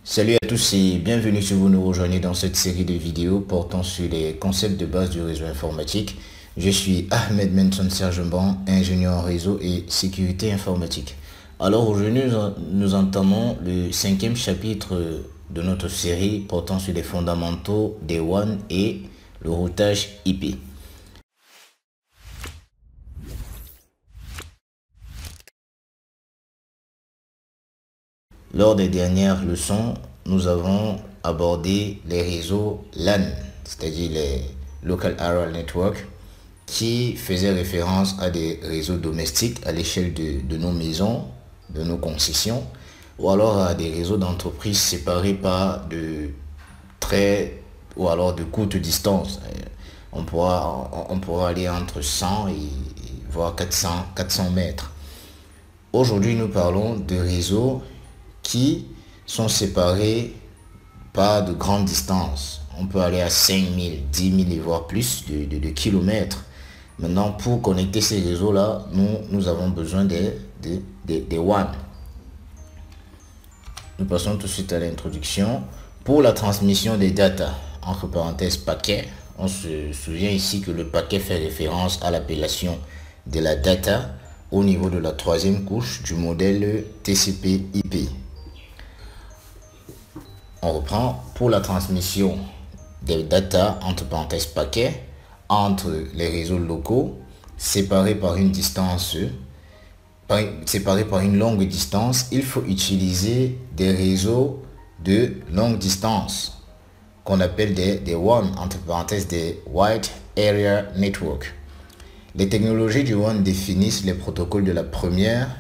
Salut à tous et bienvenue si vous nous rejoignez dans cette série de vidéos portant sur les concepts de base du réseau informatique. Je suis Ahmed Menson Sergemban, ingénieur en réseau et sécurité informatique. Alors aujourd'hui nous entamons le 5e chapitre de notre série portant sur les fondamentaux des WAN et le routage IP. Lors des dernières leçons, nous avons abordé les réseaux LAN, c'est-à-dire les Local Area Network, qui faisaient référence à des réseaux domestiques à l'échelle de nos maisons, de nos concessions, ou alors à des réseaux d'entreprises séparés par de ou alors de courtes distances. On pourra aller entre 100 et voire 400 mètres. Aujourd'hui, nous parlons de réseaux qui sont séparés par de grandes distances. On peut aller à 5000, 10 000 et voire plus de kilomètres. Maintenant, pour connecter ces réseaux-là, nous avons besoin des WAN. Nous passons tout de suite à l'introduction. Pour la transmission des data, entre parenthèses paquets, on se souvient ici que le paquet fait référence à l'appellation de la data au niveau de la troisième couche du modèle TCP/IP. On reprend. Pour la transmission des data, entre parenthèses paquets, entre les réseaux locaux, séparés par une longue distance, il faut utiliser des réseaux de longue distance, qu'on appelle des WAN, entre parenthèses des Wide Area Network. Les technologies du WAN définissent les protocoles de la première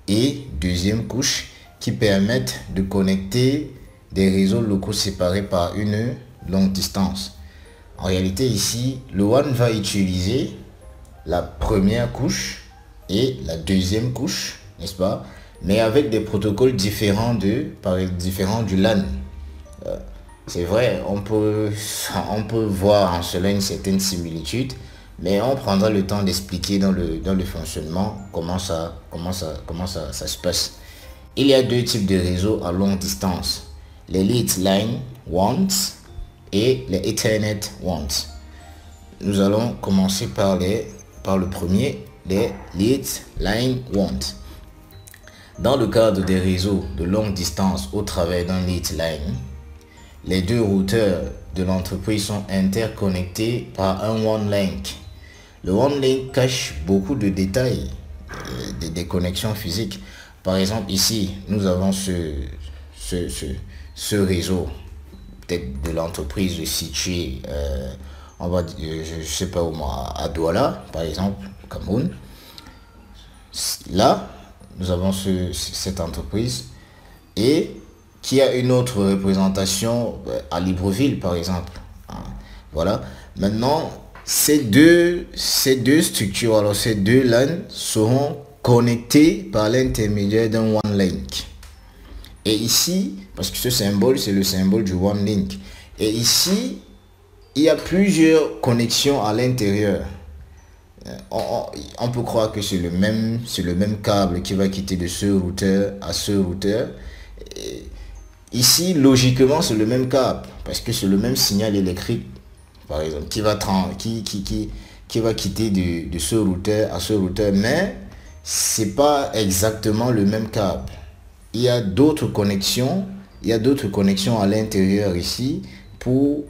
et deuxième couche qui permettent de connecter des réseaux locaux séparés par une longue distance. En réalité ici, le WAN va utiliser la première couche et la deuxième couche, n'est-ce pas? Mais avec des protocoles différents du LAN. C'est vrai, on peut voir en cela une certaine similitude, mais on prendra le temps d'expliquer dans le fonctionnement comment ça se passe. Il y a deux types de réseaux à longue distance. Les lead line WANs et les Ethernet WANs. Nous allons commencer par le premier, les lead line WANs. Dans le cadre des réseaux de longue distance au travers d'un lead line, les deux routeurs de l'entreprise sont interconnectés par un WAN link. Le WAN link cache beaucoup de détails des connexions physiques. Par exemple, ici, nous avons ce réseau peut-être de l'entreprise situé je sais pas où moi, à Douala par exemple, au Cameroun. Là nous avons cette entreprise et qui a une autre représentation à Libreville par exemple. Voilà, maintenant ces deux structures, alors ces deux LAN seront connectés par l'intermédiaire d'un WAN link. Et ici, parce que ce symbole, c'est le symbole du WAN link. Et ici, il y a plusieurs connexions à l'intérieur. On peut croire que c'est le même câble qui va quitter de ce routeur à ce routeur. Et ici, logiquement, c'est le même câble. Parce que c'est le même signal électrique, par exemple, qui va quitter de ce routeur à ce routeur. Mais c'est pas exactement le même câble. Il y a d'autres connexions à l'intérieur ici pour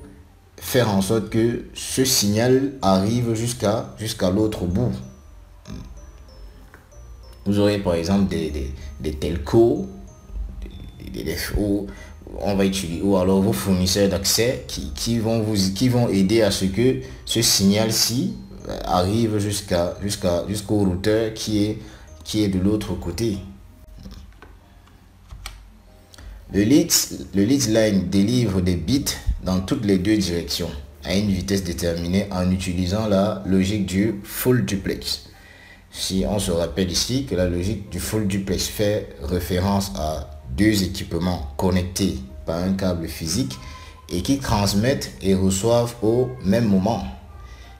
faire en sorte que ce signal arrive jusqu'à l'autre bout. Vous aurez par exemple des telcos, on va utiliser, ou alors vos fournisseurs d'accès qui vont aider à ce que ce signal-ci arrive jusqu'au routeur qui est de l'autre côté. Le lead line délivre des bits dans toutes les deux directions à une vitesse déterminée en utilisant la logique du full duplex. Si on se rappelle ici que la logique du full duplex fait référence à deux équipements connectés par un câble physique et qui transmettent et reçoivent au même moment,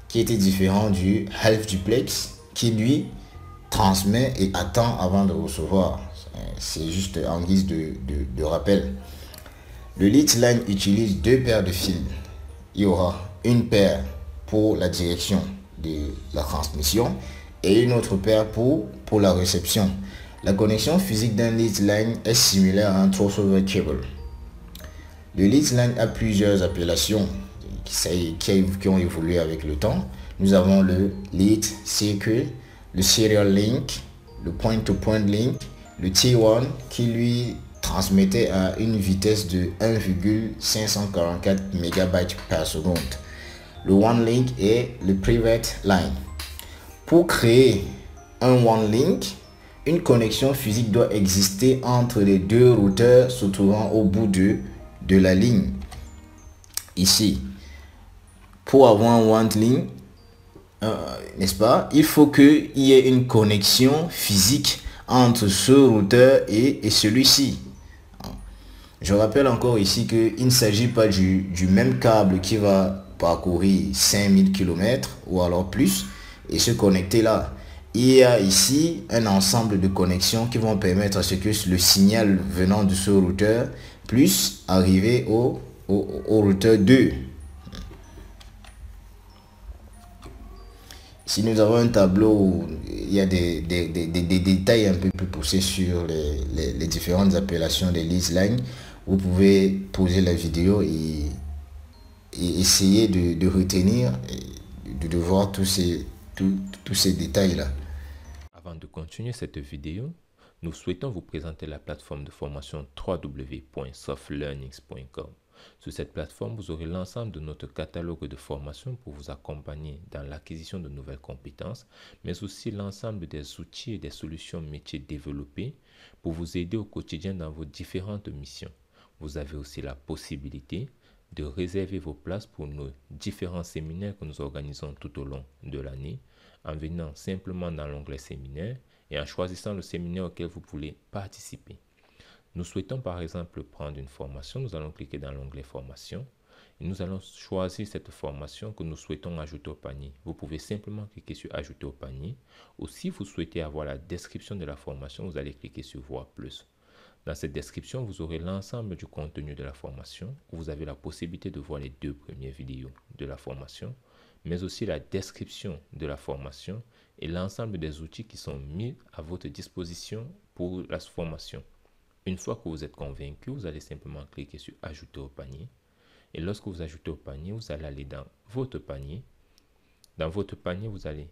qui était différent du half duplex qui lui transmet et attend avant de recevoir. C'est juste en guise de rappel. Le lead line utilise deux paires de fils. Il y aura une paire pour la direction de la transmission et une autre paire pour la réception. La connexion physique d'un lead line est similaire à un crossover cable. Le lead line a plusieurs appellations qui ont évolué avec le temps. Nous avons le lead circuit, le serial link, le point-to-point link, le T1 qui lui transmettait à une vitesse de 1,544 MB par seconde. Le One Link et le Private Line. Pour créer un One Link, une connexion physique doit exister entre les deux routeurs se trouvant au bout de la ligne. Ici, pour avoir un One Link, n'est-ce pas, il faut qu'il y ait une connexion physique entre ce routeur et celui-ci. Je rappelle encore ici qu'il ne s'agit pas du même câble qui va parcourir 5000 km ou alors plus et se connecter là. Il y a ici un ensemble de connexions qui vont permettre à ce que le signal venant de ce routeur puisse arriver au routeur 2. Si nous avons un tableau où il y a des détails un peu plus poussés sur les différentes appellations des lead lines, vous pouvez poser la vidéo et essayer de retenir, de voir tous ces détails-là. Avant de continuer cette vidéo, nous souhaitons vous présenter la plateforme de formation www.softlearnings.com. Sur cette plateforme, vous aurez l'ensemble de notre catalogue de formations pour vous accompagner dans l'acquisition de nouvelles compétences, mais aussi l'ensemble des outils et des solutions métiers développés pour vous aider au quotidien dans vos différentes missions. Vous avez aussi la possibilité de réserver vos places pour nos différents séminaires que nous organisons tout au long de l'année en venant simplement dans l'onglet séminaire et en choisissant le séminaire auquel vous voulez participer. Nous souhaitons par exemple prendre une formation, nous allons cliquer dans l'onglet formation et nous allons choisir cette formation que nous souhaitons ajouter au panier. Vous pouvez simplement cliquer sur ajouter au panier ou si vous souhaitez avoir la description de la formation, vous allez cliquer sur voir plus. Dans cette description, vous aurez l'ensemble du contenu de la formation. Vous avez la possibilité de voir les deux premières vidéos de la formation, mais aussi la description de la formation et l'ensemble des outils qui sont mis à votre disposition pour la formation. Une fois que vous êtes convaincu, vous allez simplement cliquer sur ajouter au panier. Et lorsque vous ajoutez au panier, vous allez aller dans votre panier. Dans votre panier, vous allez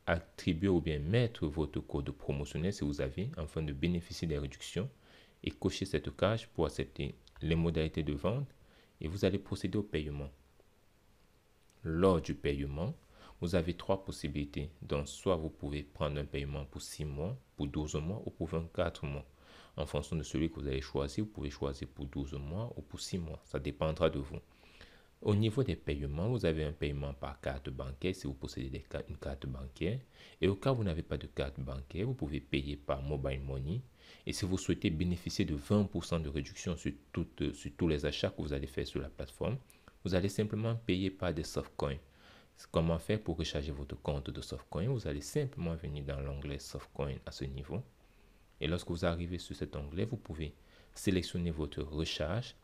attribuer ou bien mettre votre code promotionnel si vous avez, afin de bénéficier des réductions. Et cocher cette case pour accepter les modalités de vente et vous allez procéder au paiement. Lors du paiement, vous avez trois possibilités. Donc, soit vous pouvez prendre un paiement pour 6 mois, pour 12 mois ou pour 24 mois. En fonction de celui que vous allez choisir, vous pouvez choisir pour 12 mois ou pour 6 mois. Ça dépendra de vous. Au niveau des paiements, vous avez un paiement par carte bancaire si vous possédez une carte bancaire. Et au cas où vous n'avez pas de carte bancaire, vous pouvez payer par mobile money. Et si vous souhaitez bénéficier de 20% de réduction sur tous les achats que vous allez faire sur la plateforme, vous allez simplement payer par des softcoins. Comment faire pour recharger votre compte de softcoin? Vous allez simplement venir dans l'onglet softcoin à ce niveau. Et lorsque vous arrivez sur cet onglet, vous pouvez sélectionner votre recharge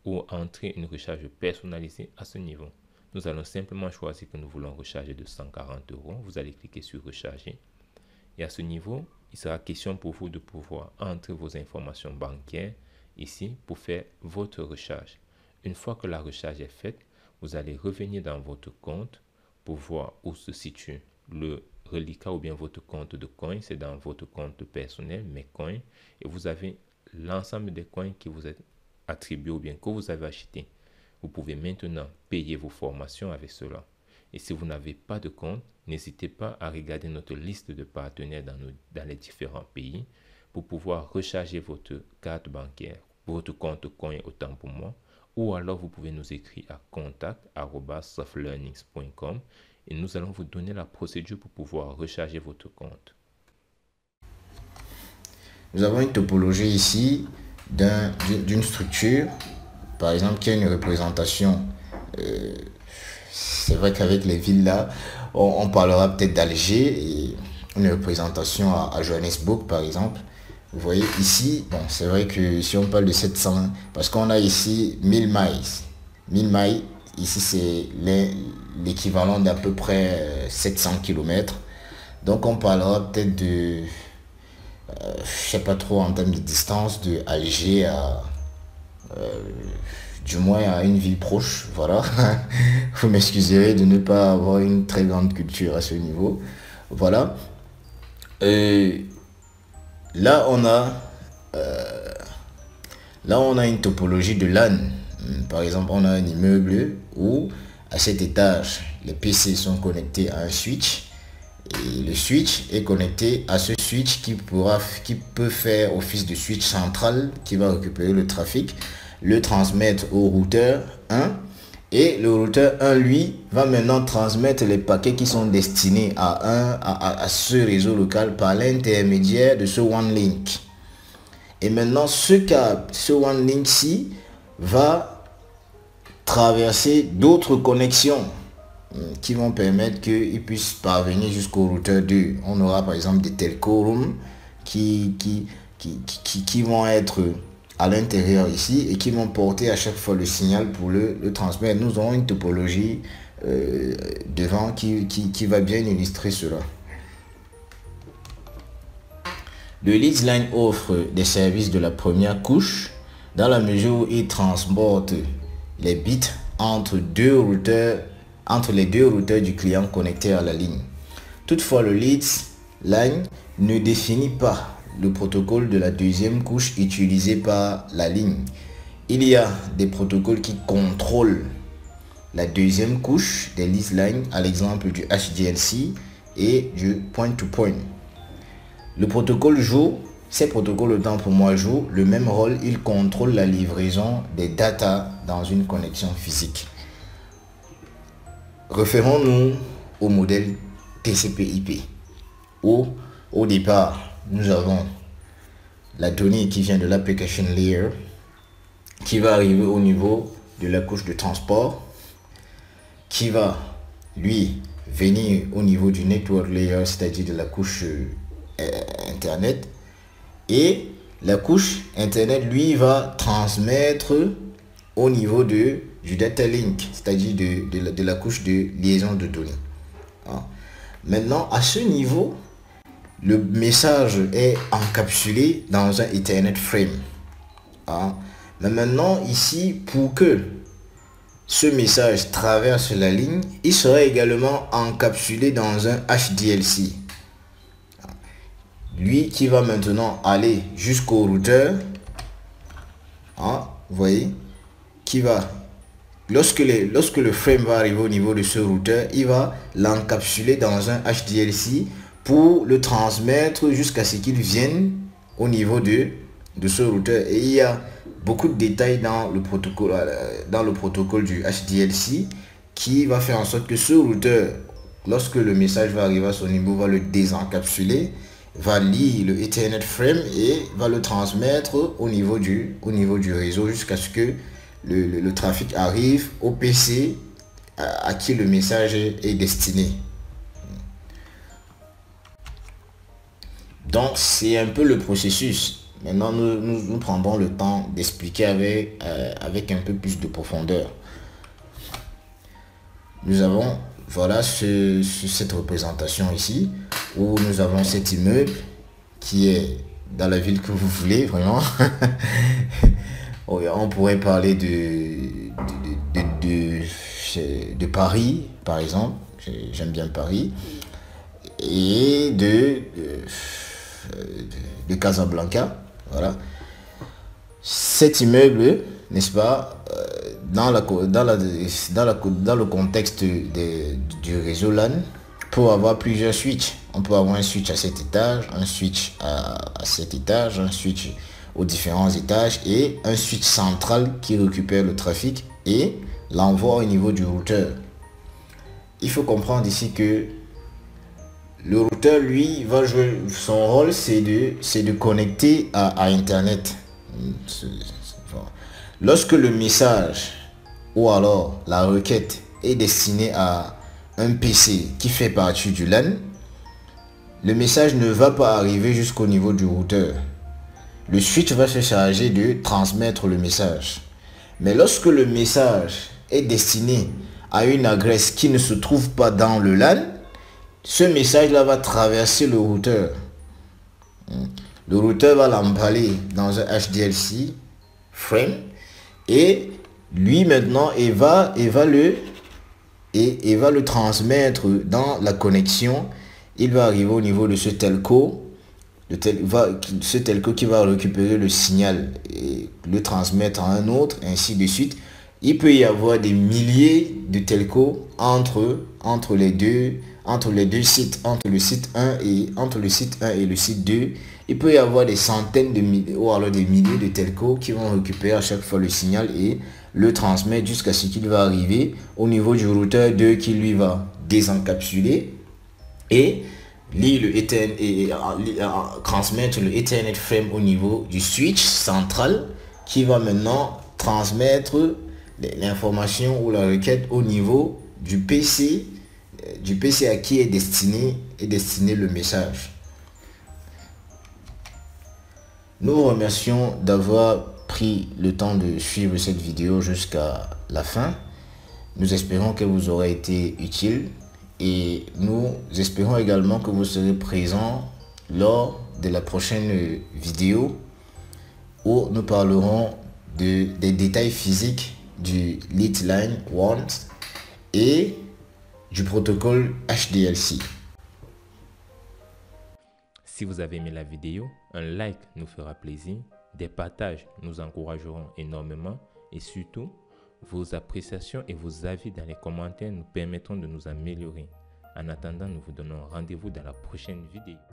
ou entrer une recharge personnalisée à ce niveau. Nous allons simplement choisir que nous voulons recharger de 140 €. Vous allez cliquer sur recharger. Et à ce niveau, il sera question pour vous de pouvoir entrer vos informations bancaires ici pour faire votre recharge. Une fois que la recharge est faite, vous allez revenir dans votre compte pour voir où se situe le reliquat ou bien votre compte de coins. C'est dans votre compte personnel, mes coins. Et vous avez l'ensemble des coins qui vous est attribué ou bien que vous avez acheté. Vous pouvez maintenant payer vos formations avec cela. Et si vous n'avez pas de compte, n'hésitez pas à regarder notre liste de partenaires dans les différents pays pour pouvoir recharger votre carte bancaire, votre compte coin autant pour moi, ou alors vous pouvez nous écrire à contact@softlearnings.com et nous allons vous donner la procédure pour pouvoir recharger votre compte. Nous avons une topologie ici d'une structure, par exemple, qui a une représentation. C'est vrai qu'avec les villes là, on parlera peut-être d'Alger et une représentation à Johannesburg par exemple. Vous voyez ici, bon, c'est vrai que si on parle de 700, parce qu'on a ici 1000 miles. 1000 miles, ici c'est l'équivalent d'à peu près 700 km. Donc on parlera peut-être de, je sais pas trop en termes de distance, de Alger à, du moins à une ville proche, voilà. Vous m'excuserez de ne pas avoir une très grande culture à ce niveau. Voilà. Et là on a une topologie de LAN. Par exemple, on a un immeuble où à cet étage, les PC sont connectés à un switch. Et le switch est connecté à ce switch qui peut faire office de switch central qui va récupérer le trafic, le transmettre au routeur 1 et le routeur 1 lui va maintenant transmettre les paquets qui sont destinés à ce réseau local par l'intermédiaire de ce one link. Et maintenant ce câble, ce one link-ci va traverser d'autres connexions qui vont permettre qu'ils puissent parvenir jusqu'au routeur 2. On aura par exemple des telco rooms qui vont être à l'intérieur ici et qui vont porter à chaque fois le signal pour le transmettre. Nous aurons une topologie devant qui va bien illustrer cela. Le leads line offre des services de la première couche dans la mesure où il transporte les bits entre les deux routeurs du client connectés à la ligne. Toutefois, le leads line ne définit pas le protocole de la deuxième couche utilisée par la ligne. Il y a des protocoles qui contrôlent la deuxième couche des leads line, à l'exemple du HDLC et du point-to-point. Le protocole joue, ces protocoles autant pour moi jouent le même rôle, ils contrôlent la livraison des data dans une connexion physique. Référons-nous au modèle TCP/IP où au départ nous avons la donnée qui vient de l'application layer qui va arriver au niveau de la couche de transport, qui va lui venir au niveau du network layer, c'est-à-dire de la couche internet, et la couche internet lui va transmettre au niveau du data link, c'est-à-dire de la couche de liaison de données. Maintenant, à ce niveau, le message est encapsulé dans un Ethernet frame. Mais maintenant, ici, pour que ce message traverse la ligne, il sera également encapsulé dans un HDLC. Lui qui va maintenant aller jusqu'au routeur. Vous voyez, qui va, lorsque le frame va arriver au niveau de ce routeur, il va l'encapsuler dans un HDLC pour le transmettre jusqu'à ce qu'il vienne au niveau de ce routeur. Et il y a beaucoup de détails dans le protocole du HDLC qui va faire en sorte que ce routeur, lorsque le message va arriver à son niveau, va le désencapsuler, va lire le Ethernet frame et va le transmettre au niveau du réseau jusqu'à ce que le trafic arrive au PC à qui le message est destiné. Donc c'est un peu le processus. Maintenant nous prendrons le temps d'expliquer avec un peu plus de profondeur. Nous avons voilà cette représentation ici où nous avons cet immeuble qui est dans la ville que vous voulez vraiment. On pourrait parler de Paris par exemple, j'aime bien Paris, et de Casablanca. Voilà, cet immeuble, n'est-ce pas, dans le contexte du réseau LAN, pour avoir plusieurs switches. On peut avoir un switch à cet étage, un switch à cet étage, un switch aux différents étages et un switch central qui récupère le trafic et l'envoie au niveau du routeur. Il faut comprendre ici que le routeur, lui, va jouer son rôle, c'est de connecter à Internet. Lorsque le message ou alors la requête est destinée à un PC qui fait partie du LAN, le message ne va pas arriver jusqu'au niveau du routeur. le switch va se charger de transmettre le message. Mais lorsque le message est destiné à une adresse qui ne se trouve pas dans le LAN, ce message-là va traverser le routeur. Le routeur va l'emballer dans un HDLC frame et lui maintenant il va le transmettre dans la connexion. Il va arriver au niveau de ce telco. Ce telco qui va récupérer le signal et le transmettre à un autre, ainsi de suite. Il peut y avoir des milliers de telcos entre les deux sites, entre le site 1 et le site 2. Il peut y avoir des centaines de milliers ou alors des milliers de telcos qui vont récupérer à chaque fois le signal et le transmettre jusqu'à ce qu'il va arriver au niveau du routeur 2 qui lui va désencapsuler et transmettre le Ethernet frame au niveau du switch central qui va maintenant transmettre l'information ou la requête au niveau du PC à qui est destiné le message. Nous remercions d'avoir pris le temps de suivre cette vidéo jusqu'à la fin. Nous espérons qu'elle vous aura été utile et nous espérons également que vous serez présents lors de la prochaine vidéo où nous parlerons des détails physiques du lead line 1 et du protocole HDLC. Si vous avez aimé la vidéo, un like nous fera plaisir, des partages nous encourageront énormément et surtout, vos appréciations et vos avis dans les commentaires nous permettront de nous améliorer. En attendant, nous vous donnons rendez-vous dans la prochaine vidéo.